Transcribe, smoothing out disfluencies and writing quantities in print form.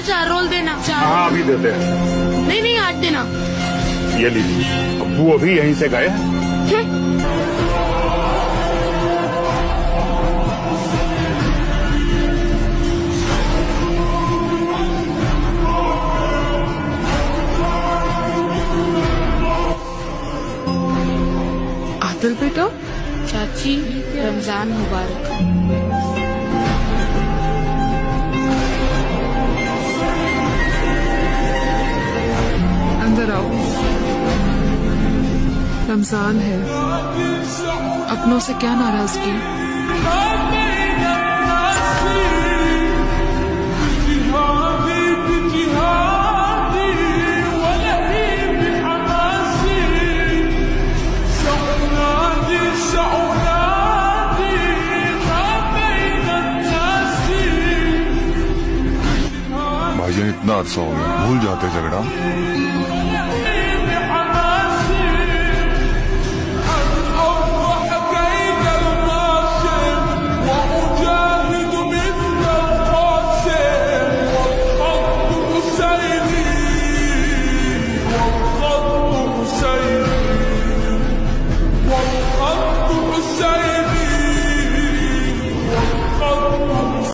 4 role देना। 4 हाँ अभी देते हैं। नहीं नहीं 8 देना। ये लीजिए, अब्बू अभी यहीं से गए हैं। आदिल बेटा, चाची रमजान मुबारक। अंदर आओ। रमजान है, अपनों से क्या नाराजगी? भाईजान इतना अरसा हो गया, भूल जाते झगड़ा।